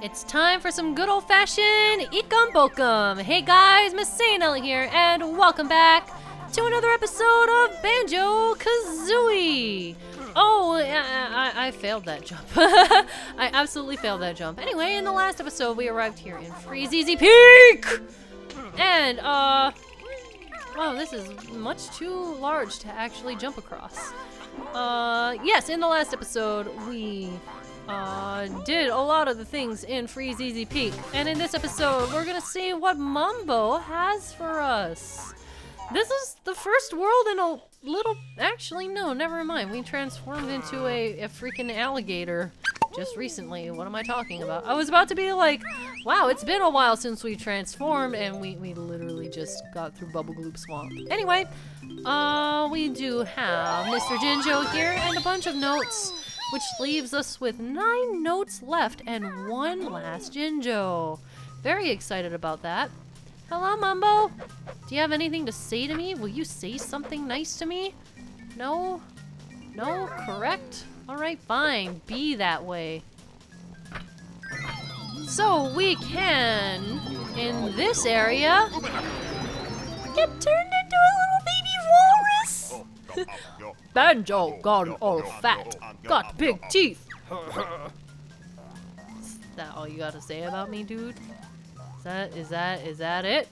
It's time for some good old-fashioned Ikum Bokum. Hey guys, MasaeAnela here, and welcome back to another episode of Banjo-Kazooie. Oh, I failed that jump. I absolutely failed that jump. Anyway, in the last episode, we arrived here in Freezeezy Peak! And, oh, this is much too large to actually jump across. Yes, in the last episode, we did a lot of the things in Freezeezy Peak. And in this episode, we're gonna see what Mumbo has for us. This is the first world in a little... Actually, no, never mind. We transformed into a freaking alligator just recently. What am I talking about? I was about to be like, wow, it's been a while since we transformed, and we literally just got through Bubble Gloop Swamp. Anyway, we do have Mr. Jinjo here and a bunch of notes, which leaves us with 9 notes left and 1 last Jinjo. Very excited about that. Hello, Mumbo. Do you have anything to say to me? Will you say something nice to me? No? No? Correct? Alright, fine. Be that way. So we can, in this area, get turned into a little baby walrus. Banjo got all fat, got big teeth. Is that all you gotta say about me, dude? Is that it?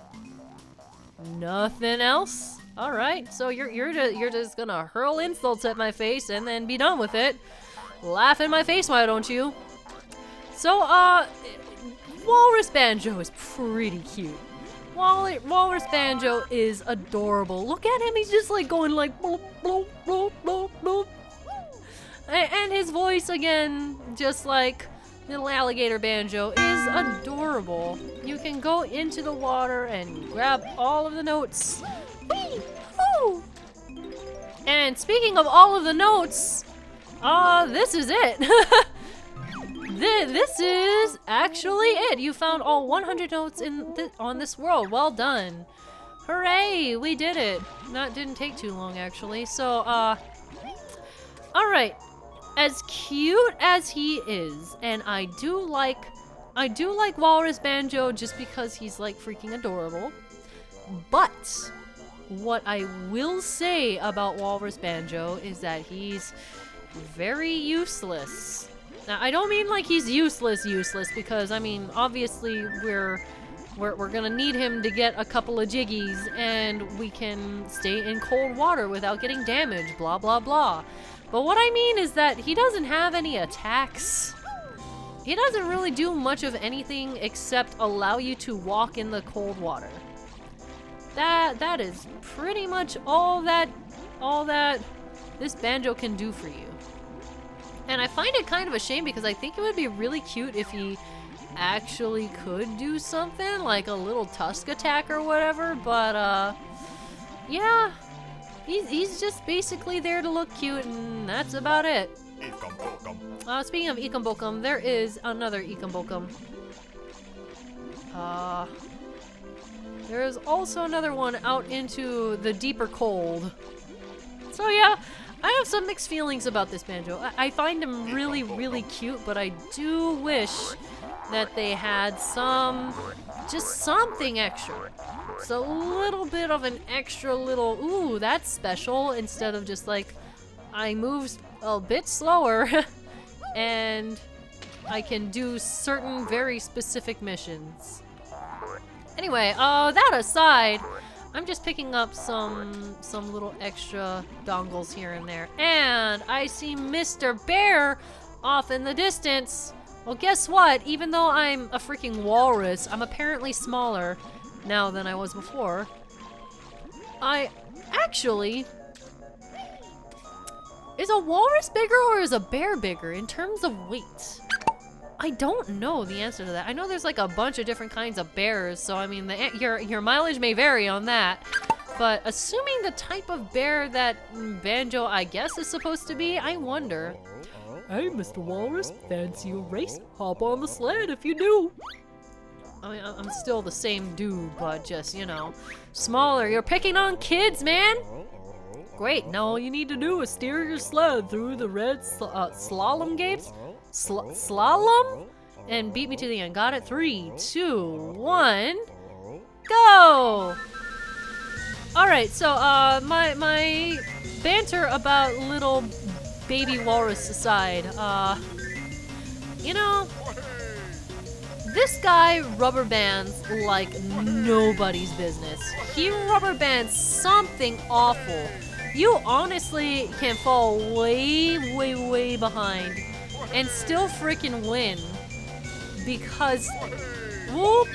Nothing else? All right. So you're just gonna hurl insults at my face and then be done with it. Laugh in my face, why don't you? So Walrus Banjo is pretty cute. Walrus Banjo is adorable. Look at him. He's just like going like bloop, bloop, bloop, bloop, bloop. And his voice again, just like little alligator Banjo, is adorable. You can go into the water and grab all of the notes. Whee! Woo! And speaking of all of the notes, this is it. This is actually it. You found all 100 notes on this world. Well done. Hooray, we did it. That didn't take too long, actually. So, all right. As cute as he is, and I do like Walrus Banjo just because he's like freaking adorable. But what I will say about Walrus Banjo is that he's very useless. Now, I don't mean like he's useless because I mean obviously we're gonna need him to get a couple of jiggies and we can stay in cold water without getting damaged, blah blah blah. But what I mean is that he doesn't have any attacks. He doesn't really do much of anything except allow you to walk in the cold water. That is pretty much all that this Banjo can do for you. And I find it kind of a shame because I think it would be really cute if he actually could do something like a little tusk attack or whatever, but yeah. He's just basically there to look cute, and that's about it. Speaking of Ikum Bokum, there is another Ikum Bokum. There is also another one out into the deeper cold. So yeah, I have some mixed feelings about this Banjo. I find him really, really cute, but I do wish that they had just something extra. It's a little bit of an extra little, ooh, that's special, instead of just like, I move a bit slower and I can do certain very specific missions. Anyway, that aside, I'm just picking up some little extra dongles here and there. And I see Mr. Bear off in the distance. Well, guess what? Even though I'm a freaking walrus, I'm apparently smaller now than I was before. Is a walrus bigger or is a bear bigger in terms of weight? I don't know the answer to that. I know there's like a bunch of different kinds of bears, so I mean, your mileage may vary on that. But assuming the type of bear that Banjo, I guess, is supposed to be, I wonder. Hey, Mr. Walrus, fancy a race? Hop on the sled if you do. I mean, I'm still the same dude, but just, you know, smaller. You're picking on kids, man! Great, now all you need to do is steer your sled through the red slalom gates? Slalom? and beat me to the end. Got it? 3, 2, 1, go! Alright, so, my banter about little baby walrus aside, you know, this guy rubber bands like nobody's business. He rubber bands something awful. You honestly can fall way, way, way behind and still freaking win because, whoop,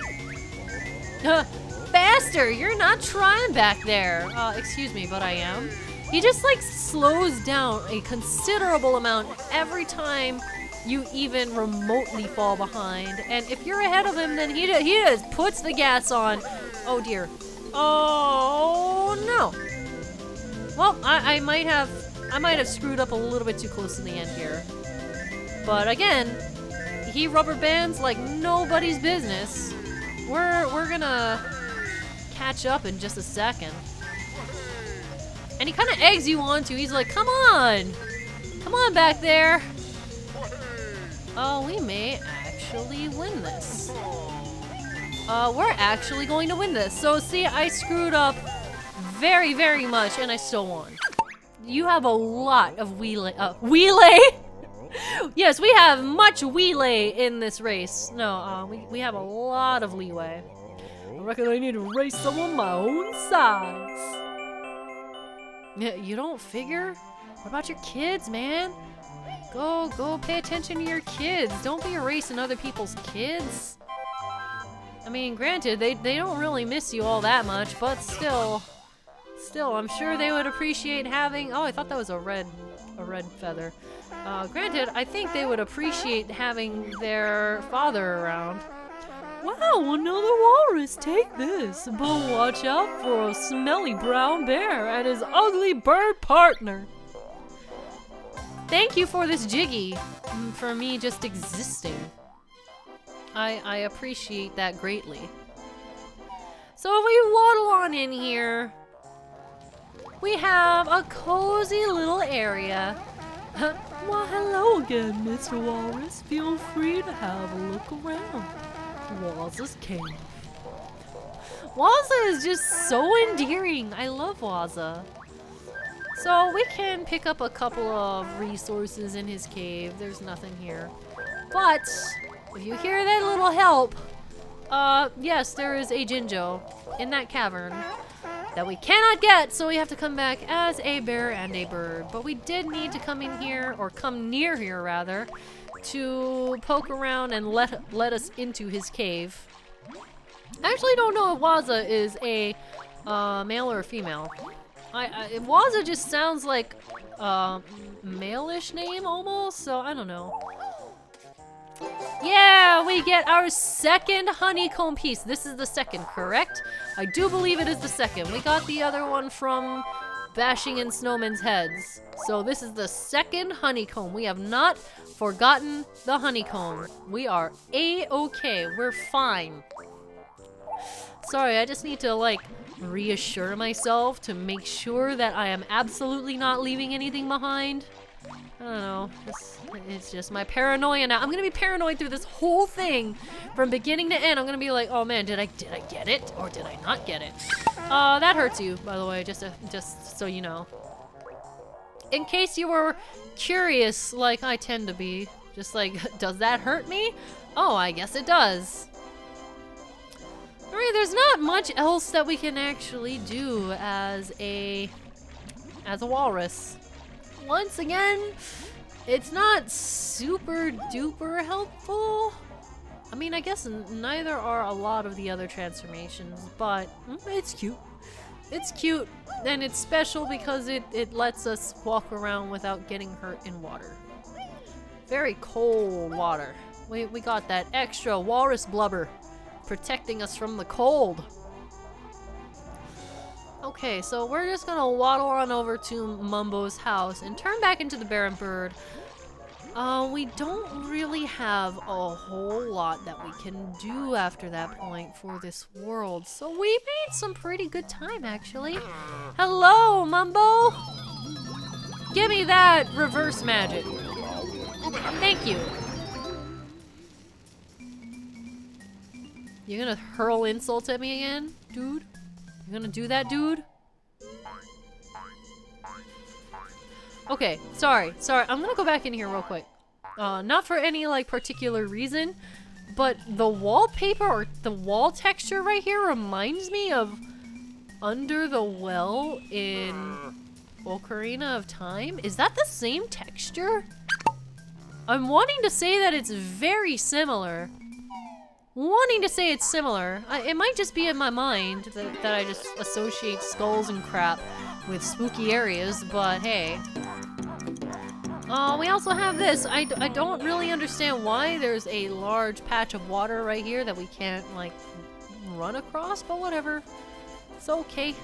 faster, you're not trying back there. Excuse me, but I am. He just like slows down a considerable amount every time you even remotely fall behind. And if you're ahead of him, then he just puts the gas on. Oh dear. Oh no. Well, I might have screwed up a little bit too close to the end here. But again, he rubber bands like nobody's business. We're gonna catch up in just a second. And he kind of eggs you on to. He's like, come on back there. Oh, we may actually win this. We're actually going to win this. So see, I screwed up very, very much, and I still won. You have a lot of wheelay? Yes, we have much wheelay in this race. No, we have a lot of leeway. I reckon I need to race someone my own size. Yeah, you don't figure? What about your kids, man? Go pay attention to your kids. Don't be erasing other people's kids. I mean, granted, they don't really miss you all that much, but still, I'm sure they would appreciate having, oh, I thought that was a red feather. Granted, I think they would appreciate having their father around. Wow, another walrus, take this, but watch out for a smelly brown bear and his ugly bird partner. Thank you for this jiggy, for me just existing. I appreciate that greatly. So if we waddle on in here, we have a cozy little area. Well, hello again, Mr. Walrus. Feel free to have a look around. Waza's cave. Waza is just so endearing. I love Waza. So we can pick up a couple of resources in his cave. There's nothing here. But if you hear that little help, yes, there is a Jinjo in that cavern that we cannot get, so we have to come back as a bear and a bird. But we did need to come in here, or come near here rather, to poke around and let us into his cave. I actually don't know if Waza is a male or a female. Waza just sounds like a male-ish name almost, so I don't know. Yeah, we get our second honeycomb piece. This is the second, correct? I do believe it is the second. We got the other one from bashing in snowmen's heads. So this is the second honeycomb. We have not forgotten the honeycomb. We are A-okay. We're fine. Sorry, I just need to, like, reassure myself to make sure that I am absolutely not leaving anything behind. I don't know. It's just my paranoia now. I'm gonna be paranoid through this whole thing from beginning to end. I'm gonna be like, oh man, did I get it or did I not get it? That hurts you, by the way, just so you know. In case you were curious, like I tend to be, just like, does that hurt me? Oh, I guess it does. Alright, there's not much else that we can actually do as a walrus. Once again, it's not super duper helpful. I mean, I guess neither are a lot of the other transformations, but it's cute. It's cute, and it's special because it lets us walk around without getting hurt in water. Very cold water. We got that extra walrus blubber protecting us from the cold. Okay, so we're just gonna waddle on over to Mumbo's house and turn back into the bear and bird. We don't really have a whole lot that we can do after that point for this world, so we made some pretty good time, actually. Hello, Mumbo! Give me that reverse magic. Thank you. You gonna hurl insults at me again, dude? You gonna do that, dude? Okay, sorry. I'm gonna go back in here real quick. Not for any, like, particular reason, but the wallpaper or the wall texture right here reminds me of Under the Well in Ocarina of Time. Is that the same texture? I'm wanting to say that it's very similar. It might just be in my mind that I just associate skulls and crap with spooky areas, but hey. We also have this. I don't really understand why there's a large patch of water right here that we can't, like, run across, but whatever. It's okay.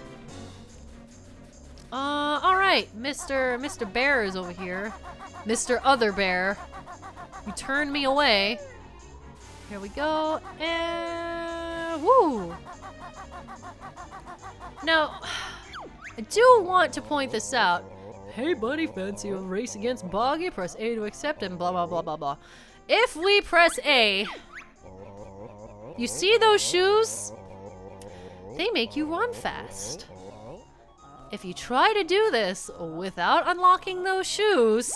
Alright, Mr. Bear is over here. Mr. Other Bear. You turned me away. Here we go, and woo! Now, I do want to point this out. Hey buddy, fancy a race against Boggy? Press A to accept and blah blah blah blah blah. If we press A, you see those shoes? They make you run fast. If you try to do this without unlocking those shoes,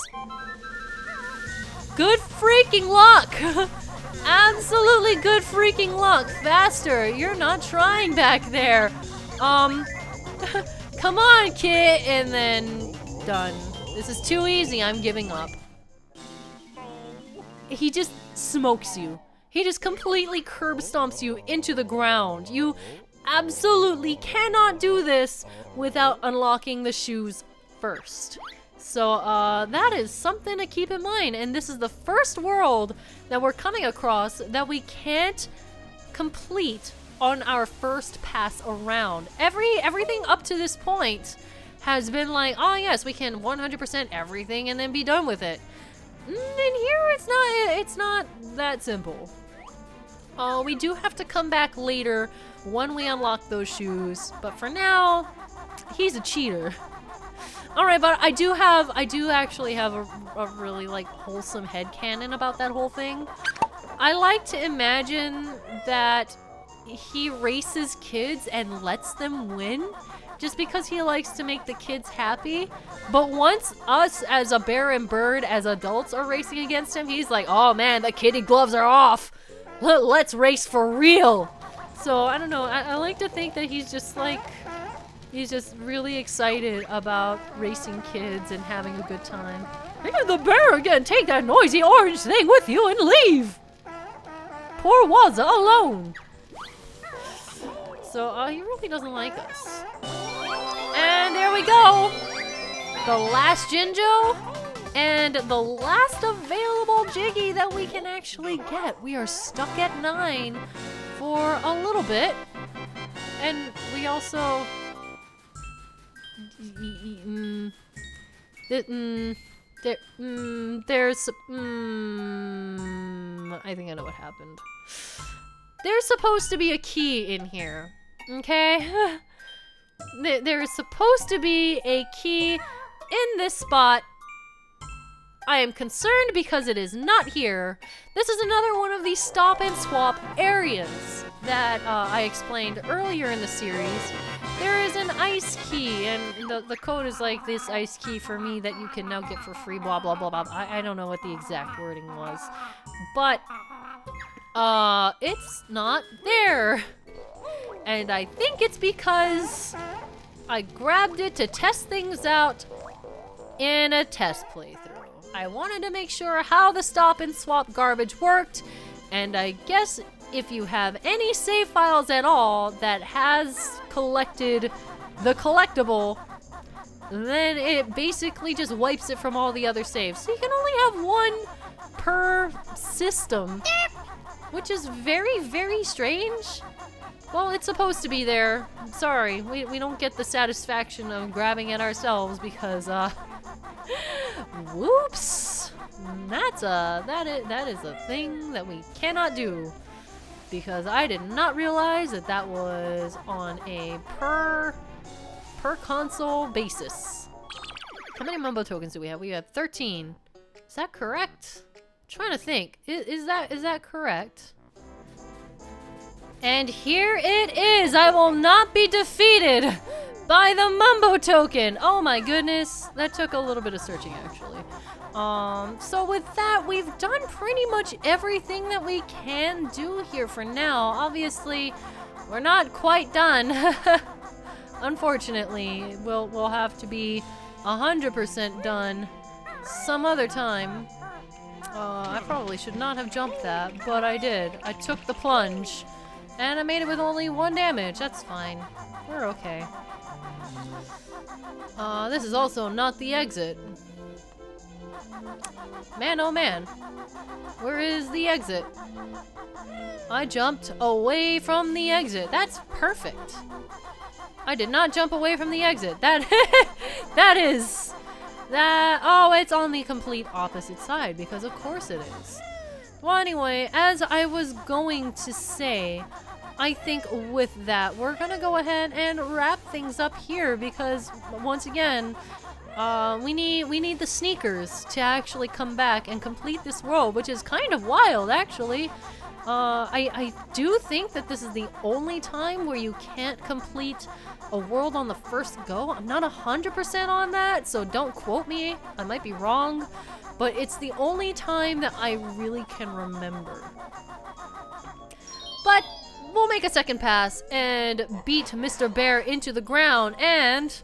good freaking luck! Absolutely good freaking luck. Faster. You're not trying back there. Come on, kid. And then done. This is too easy. I'm giving up. He just smokes you. He just completely curb stomps you into the ground. You absolutely cannot do this without unlocking the shoes first. So, that is something to keep in mind, and this is the first world that we're coming across that we can't complete on our first pass around. Everything up to this point has been like, oh yes, we can 100% everything and then be done with it. And here it's not that simple. We do have to come back later when we unlock those shoes, but for now, he's a cheater. Alright, but I do actually have a really, like, wholesome headcanon about that whole thing. I like to imagine that he races kids and lets them win just because he likes to make the kids happy. But once us as a bear and bird as adults are racing against him, he's like, oh man, the kitty gloves are off. Let's race for real. So, I don't know, I like to think that he's just like... He's just really excited about racing kids and having a good time. Hey, the bear again! Take that noisy orange thing with you and leave! Poor Waza alone! So, he really doesn't like us. And there we go! The last Jinjo, and the last available Jiggy that we can actually get. We are stuck at 9 for a little bit. And we also... I think I know what happened. There's supposed to be a key in here, okay? There is supposed to be a key in this spot. I am concerned because it is not here. This is another one of these stop and swap areas that I explained earlier in the series. There is an ice key, and the code is like this ice key for me that you can now get for free, blah, blah, blah, blah. I don't know what the exact wording was. But, it's not there. And I think it's because I grabbed it to test things out in a test playthrough. I wanted to make sure how the stop and swap garbage worked, and I guess if you have any save files at all that has collected the collectible, then it basically just wipes it from all the other saves. So you can only have one per system, which is very, very strange. Well, it's supposed to be there. Sorry, we don't get the satisfaction of grabbing it ourselves because, whoops. That is a thing that we cannot do. Because I did not realize that was on a per console basis. How many Mumbo tokens do we have? We have 13. Is that correct? I'm trying to think. Is that correct? And here it is! I will not be defeated by the Mumbo token! Oh my goodness, that took a little bit of searching actually. So with that, we've done pretty much everything that we can do here for now. Obviously, we're not quite done. Unfortunately, we'll have to be 100% done some other time. I probably should not have jumped that, but I did. I took the plunge, and I made it with only 1 damage. That's fine. We're okay. This is also not the exit. Man, oh man. Where is the exit? I jumped away from the exit. That's perfect. I did not jump away from the exit. That oh, it's on the complete opposite side, because of course it is. Well, anyway, as I was going to say, I think with that, we're gonna go ahead and wrap things up here, because once again, we need the sneakers to actually come back and complete this world, which is kind of wild, actually. I do think that this is the only time where you can't complete a world on the first go. I'm not 100% on that, so don't quote me. I might be wrong, but it's the only time that I really can remember. But we'll make a second pass and beat Mr. Bear into the ground, and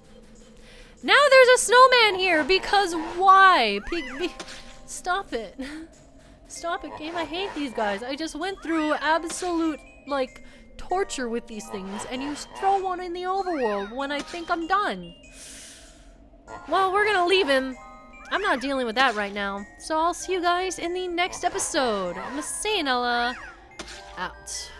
now there's a snowman here, because why? Stop it. Stop it, game. I hate these guys. I just went through absolute, like, torture with these things, and you throw one in the overworld when I think I'm done. Well, we're gonna leave him. I'm not dealing with that right now. So I'll see you guys in the next episode. MasaeAnela, out.